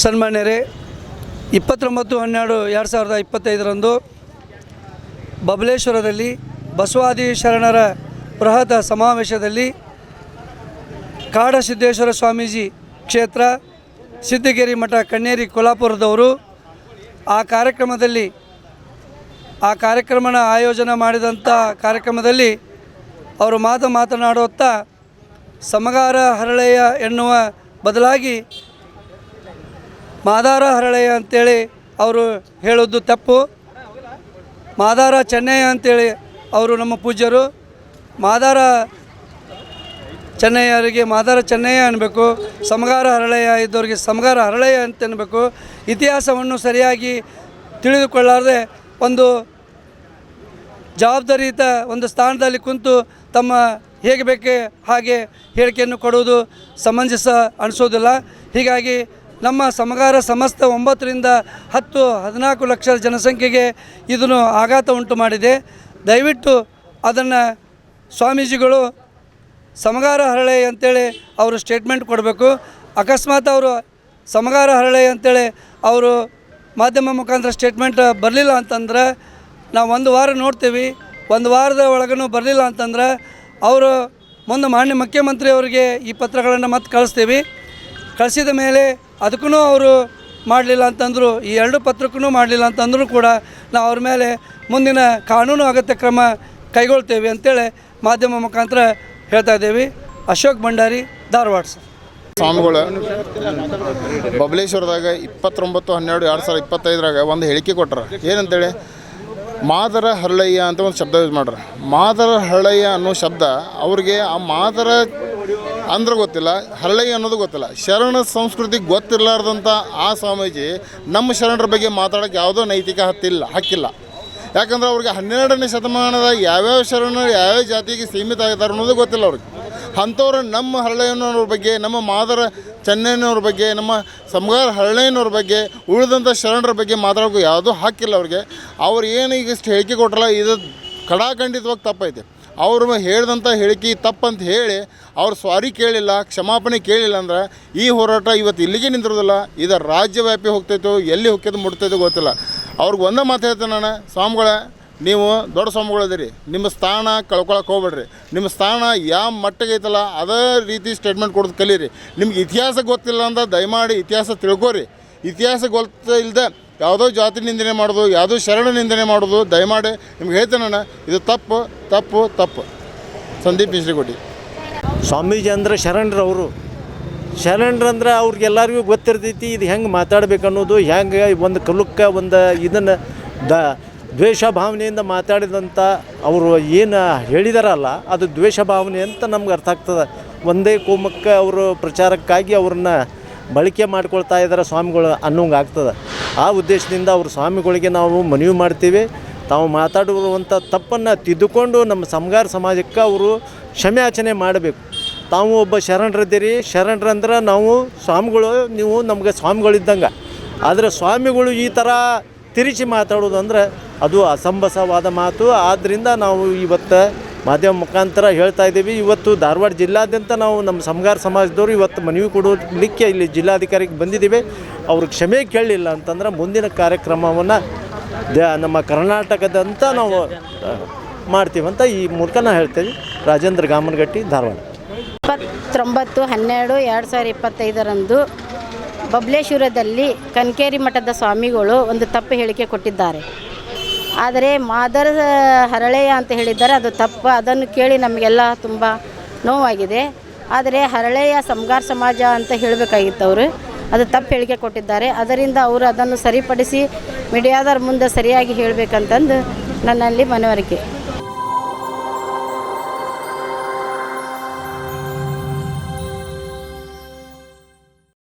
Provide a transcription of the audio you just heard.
ಸನ್ಮಾನ್ಯರೇ, 29/12/2025 ಬಬಲೇಶ್ವರದಲ್ಲಿ ಬಸವಾದಿ ಶರಣರ ಬೃಹತ್ ಸಮಾವೇಶದಲ್ಲಿ ಕಾಡಸಿದ್ದೇಶ್ವರ ಸ್ವಾಮೀಜಿ ಕ್ಷೇತ್ರ ಸಿದ್ದಗಿರಿ ಮಠ ಕಣ್ಣೇರಿ ಕೊಲ್ಹಾಪುರದವರು ಆ ಕಾರ್ಯಕ್ರಮನ ಆಯೋಜನೆ ಮಾಡಿದಂಥ ಕಾರ್ಯಕ್ರಮದಲ್ಲಿ ಅವರು ಮಾತನಾಡುತ್ತಾ ಸಮಗಾರ ಹರಳೆಯ ಎನ್ನುವ ಬದಲಾಗಿ ಮಾದಾರ ಹರಳೆಯ ಅಂತೇಳಿ ಅವರು ಹೇಳೋದು ತಪ್ಪು. ಮಾದಾರ ಚೆನ್ನಯ್ಯ ಅಂತೇಳಿ ಅವರು ನಮ್ಮ ಪೂಜ್ಯರು. ಮಾದಾರ ಚೆನ್ನಯ್ಯರಿಗೆ ಮಾದಾರ ಚೆನ್ನಯ್ಯ ಅನ್ನಬೇಕು, ಸಮಗಾರ ಹರಳೆಯ ಇದ್ದವರಿಗೆ ಸಮಗಾರ ಹರಳೆಯ ಅಂತ ಅನ್ನಬೇಕು. ಇತಿಹಾಸವನ್ನು ಸರಿಯಾಗಿ ತಿಳಿದುಕೊಳ್ಳಾರದೆ ಒಂದು ಜವಾಬ್ದಾರಿಯುತ ಒಂದು ಸ್ಥಾನದಲ್ಲಿ ಕುಂತು ತಮ್ಮ ಹೇಗೆ ಬೇಕೆ ಹಾಗೆ ಹೇಳಿಕೆಯನ್ನು ಕೊಡುವುದು ಸಮಂಜಸ ಅನಿಸೋದಿಲ್ಲ. ಹೀಗಾಗಿ ನಮ್ಮ ಸಮಗಾರ ಸಮಸ್ತ 9 ರಿಂದ 10-14 ಲಕ್ಷ ಜನಸಂಖ್ಯೆಗೆ ಇದನ್ನು ಆಘಾತ ಉಂಟು ಮಾಡಿದೆ. ದಯವಿಟ್ಟು ಅದನ್ನು ಸ್ವಾಮೀಜಿಗಳು ಸಮಗಾರ ಹರಳೆ ಅಂತೇಳಿ ಅವರು ಸ್ಟೇಟ್ಮೆಂಟ್ ಕೊಡಬೇಕು. ಅಕಸ್ಮಾತ್ ಅವರು ಸಮಗಾರ ಹರಳೆ ಅಂತೇಳಿ ಅವರು ಮಾಧ್ಯಮ ಮುಖಾಂತರ ಸ್ಟೇಟ್ಮೆಂಟ್ ಬರಲಿಲ್ಲ ಅಂತಂದ್ರೆ ನಾವು 1 ವಾರ ನೋಡ್ತೀವಿ. 1 ವಾರದ ಒಳಗೂ ಬರಲಿಲ್ಲ ಅಂತಂದ್ರೆ ಅವರು ಮುಂದೆ ಮಾನ್ಯ ಮುಖ್ಯಮಂತ್ರಿಯವರಿಗೆ ಈ ಪತ್ರಗಳನ್ನು ಮತ್ತೆ ಕಳಿಸ್ತೀವಿ. ಕಳಿಸಿದ ಮೇಲೆ ಅದಕ್ಕೂ ಅವರು ಮಾಡಲಿಲ್ಲ ಅಂತಂದರು, ಈ 2 ಪತ್ರಕ್ಕೂ ಮಾಡಲಿಲ್ಲ ಅಂತಂದ್ರೂ ಕೂಡ ನಾವು ಅವ್ರ ಮೇಲೆ ಮುಂದಿನ ಕಾನೂನು ಅಗತ್ಯ ಕ್ರಮ ಕೈಗೊಳ್ತೇವೆ ಅಂತೇಳಿ ಮಾಧ್ಯಮ ಮುಖಾಂತರ ಹೇಳ್ತಾ ಇದ್ದೇವೆ. ಅಶೋಕ್ ಭಂಡಾರಿ, ಧಾರವಾಡ. ಸ್ವಾಮಿಗಳು ಬಬಲೇಶ್ವರದಾಗ 29/12/2025 ಒಂದು ಹೇಳಿಕೆ ಕೊಟ್ಟರು. ಏನಂತೇಳಿ ಮಾದರ ಹರಳಯ್ಯ ಅಂತ ಒಂದು ಶಬ್ದ ಯೂಸ್ ಮಾಡ್ರೆ. ಮಾದರ ಹರಳಯ್ಯ ಅನ್ನೋ ಶಬ್ದ ಅವ್ರಿಗೆ ಆ ಮಾದರ ಅಂದ್ರೆ ಗೊತ್ತಿಲ್ಲ, ಹರಳಯ್ಯ ಅನ್ನೋದು ಗೊತ್ತಿಲ್ಲ. ಶರಣ ಸಂಸ್ಕೃತಿ ಗೊತ್ತಿರಲಾರ್ದಂಥ ಆ ಸ್ವಾಮೀಜಿ ನಮ್ಮ ಶರಣರ ಬಗ್ಗೆ ಮಾತಾಡೋಕ್ಕೆ ಯಾವುದೋ ನೈತಿಕ ಹಕ್ಕಿಲ್ಲ. ಯಾಕಂದ್ರೆ ಅವ್ರಿಗೆ 12ನೇ ಶತಮಾನದಾಗ ಯಾವ್ಯಾವ ಶರಣರು ಯಾವ್ಯಾವ ಜಾತಿಗೆ ಸೀಮಿತ ಆಗಿದ್ದಾರೆ ಅನ್ನೋದು ಗೊತ್ತಿಲ್ಲ ಅವ್ರಿಗೆ. ಅಂಥವ್ರು ನಮ್ಮ ಹರಳಯ್ಯನವ್ರ ಬಗ್ಗೆ, ನಮ್ಮ ಮಾದರ ಚೆನ್ನಯ್ಯನವ್ರ ಬಗ್ಗೆ, ನಮ್ಮ ಸಮಗಾರ ಹರಳಯ್ಯನವ್ರ ಬಗ್ಗೆ, ಉಳಿದಂಥ ಶರಣರ ಬಗ್ಗೆ ಮಾತಾಡೋಕ್ಕೆ ಯಾವುದೂ ಹಕ್ಕಿಲ್ಲ ಅವ್ರಿಗೆ. ಅವ್ರು ಏನು ಈಗಷ್ಟು ಹೇಳಿಕೆ ಕೊಟ್ಟರಲ್ಲ, ಇದು ಖಡಾಖಂಡಿತವಾಗಿ ತಪ್ಪೈತೆ. ಅವರು ಹೇಳಿದಂಥ ಹೇಳಿಕೆ ತಪ್ಪಂತ ಹೇಳಿ ಅವ್ರು ಸಾರಿ ಕೇಳಿಲ್ಲ, ಕ್ಷಮಾಪಣೆ ಕೇಳಿಲ್ಲ ಅಂದ್ರೆ ಈ ಹೋರಾಟ ಇವತ್ತು ಇಲ್ಲಿಗೆ ನಿಂತಿರೋದಿಲ್ಲ. ಇದು ರಾಜ್ಯವ್ಯಾಪಿ ಹೋಗ್ತೈತೋ ಎಲ್ಲಿ ಹೋಗ್ತೈತೋ ಮುಟ್ತೈತೋ ಗೊತ್ತಿಲ್ಲ. ಅವ್ರಿಗೆ ಒಂದೇ ಮಾತು ಹೇಳ್ತೇನೆ ನಾನು, ಸ್ವಾಮಿಗಳ ನೀವು ದೊಡ್ಡ ಸ್ವಾಮಿಗಳದಿರಿ, ನಿಮ್ಮ ಸ್ಥಾನ ಕಳ್ಕೊಳಕ್ಕೆ ಹೋಗ್ಬೇಡ್ರಿ. ನಿಮ್ಮ ಸ್ಥಾನ ಯಾವ ಮಟ್ಟಿಗೆ ಐತಲ್ಲ ಅದೇ ರೀತಿ ಸ್ಟೇಟ್ಮೆಂಟ್ ಕೊಡೋದು ಕಲೀರಿ. ನಿಮ್ಗೆ ಇತಿಹಾಸ ಗೊತ್ತಿಲ್ಲ ಅಂತ ದಯಮಾಡಿ ಇತಿಹಾಸ ತಿಳ್ಕೊರಿ. ಇತಿಹಾಸ ಗೊತ್ತಿಲ್ಲದೆ ಯಾವುದೋ ಜಾತಿ ನಿಂದನೆ ಮಾಡೋದು, ಯಾವುದೋ ಶರಣ ನಿಂದನೆ ಮಾಡೋದು ದಯಮಾಡಿ ನಿಮ್ಗೆ ಹೇಳ್ತೇನೆ ನಾನು, ಇದು ತಪ್ಪು ತಪ್ಪು ತಪ್ಪು. ಸಂದೀಪ್ ಮಿಶ್ರಿಕೋಟಿ. ಸ್ವಾಮೀಜಿ ಅಂದ್ರೆ ಶರಣರವರು. ಶರಣರಂದ್ರೆ ಅವ್ರಿಗೆಲ್ಲರಿಗೂ ಗೊತ್ತಿರ್ತೈತಿ ಇದು ಹೆಂಗೆ ಮಾತಾಡ್ಬೇಕು ಅನ್ನೋದು, ಹೆಂಗೆ ಒಂದು ಕಲುಕ್ಕೆ ಒಂದು ಇದನ್ನು ದ್ವೇಷ ಭಾವನೆಯಿಂದ ಮಾತಾಡಿದಂಥ ಅವರು ಏನು ಹೇಳಿದಾರಲ್ಲ ಅದು ದ್ವೇಷ ಭಾವನೆ ಅಂತ ನಮ್ಗೆ ಅರ್ಥ ಆಗ್ತದೆ. ಒಂದೇ ಕೋಮಕ್ಕೆ ಅವರು ಪ್ರಚಾರಕ್ಕಾಗಿ ಅವ್ರನ್ನ ಬಳಕೆ ಮಾಡ್ಕೊಳ್ತಾ ಇದ್ದಾರೆ ಸ್ವಾಮಿಗಳು ಅನ್ನೋಂಗೆ ಆಗ್ತದೆ. ಆ ಉದ್ದೇಶದಿಂದ ಅವರು ಸ್ವಾಮಿಗಳಿಗೆ ನಾವು ಮನವಿ ಮಾಡ್ತೀವಿ, ತಾವು ಮಾತಾಡುವಂಥ ತಪ್ಪನ್ನು ತಿದ್ದುಕೊಂಡು ನಮ್ಮ ಸಮಗಾರ ಸಮಾಜಕ್ಕೆ ಅವರು ಕ್ಷಮೆಯಾಚನೆ ಮಾಡಬೇಕು. ತಾವು ಒಬ್ಬ ಶರಣರಿದ್ದೀರಿ, ಶರಣರಂದ್ರೆ ನಾವು ಸ್ವಾಮಿಗಳು, ನೀವು ನಮಗೆ ಸ್ವಾಮಿಗಳಿದ್ದಂಗೆ. ಆದರೆ ಸ್ವಾಮಿಗಳು ಈ ಥರ ತಿರುಚಿ ಮಾತಾಡೋದು ಅಂದರೆ ಅದು ಅಸಂಬಸವಾದ ಮಾತು. ಆದ್ದರಿಂದ ನಾವು ಇವತ್ತು ಮಾಧ್ಯಮ ಮುಖಾಂತರ ಹೇಳ್ತಾ ಇದ್ದೀವಿ. ಇವತ್ತು ಧಾರವಾಡ ಜಿಲ್ಲಾದ್ಯಂತ ನಾವು ನಮ್ಮ ಸಮಗಾರ ಸಮಾಜದವರು ಇವತ್ತು ಮನವಿ ಕೊಡಲಿಕ್ಕೆ ಇಲ್ಲಿ ಜಿಲ್ಲಾಧಿಕಾರಿಗೆ ಬಂದಿದ್ದೀವಿ. ಅವರು ಕ್ಷಮೆ ಕೇಳಲಿಲ್ಲ ಅಂತಂದ್ರೆ ಮುಂದಿನ ಕಾರ್ಯಕ್ರಮವನ್ನು ನಮ್ಮ ಕರ್ನಾಟಕದಂತ ನಾವು ಮಾಡ್ತೀವಂತ ಈ ಮೂಲಕ ನಾನು ಹೇಳ್ತೇವೆ. ರಾಜೇಂದ್ರ ಗಾಮನಗಟ್ಟಿ, ಧಾರವಾಡ. 29/12/2025 ಬಬಲೇಶ್ವರದಲ್ಲಿ ಕನ್ಕೇರಿ ಮಠದ ಸ್ವಾಮಿಗಳು ಒಂದು ತಪ್ಪು ಹೇಳಿಕೆ ಕೊಟ್ಟಿದ್ದಾರೆ. ಆದರೆ ಮಾದರ ಹರಳೆಯ ಅಂತ ಹೇಳಿದ್ದಾರೆ, ಅದು ತಪ್ಪು. ಅದನ್ನು ಕೇಳಿ ನಮಗೆಲ್ಲ ತುಂಬ ನೋವಾಗಿದೆ. ಆದರೆ ಹರಳೆಯ ಸಮಗಾರ ಸಮಾಜ ಅಂತ ಹೇಳಬೇಕಾಗಿತ್ತು ಅವರು, ಅದು ತಪ್ಪು ಹೇಳಿಕೆ ಕೊಟ್ಟಿದ್ದಾರೆ. ಅದರಿಂದ ಅವರು ಅದನ್ನು ಸರಿಪಡಿಸಿ ಮೀಡಿಯಾದವ್ರ ಮುಂದೆ ಸರಿಯಾಗಿ ಹೇಳಬೇಕಂತಂದು ನನ್ನಲ್ಲಿ ಮನವರಿಕೆ.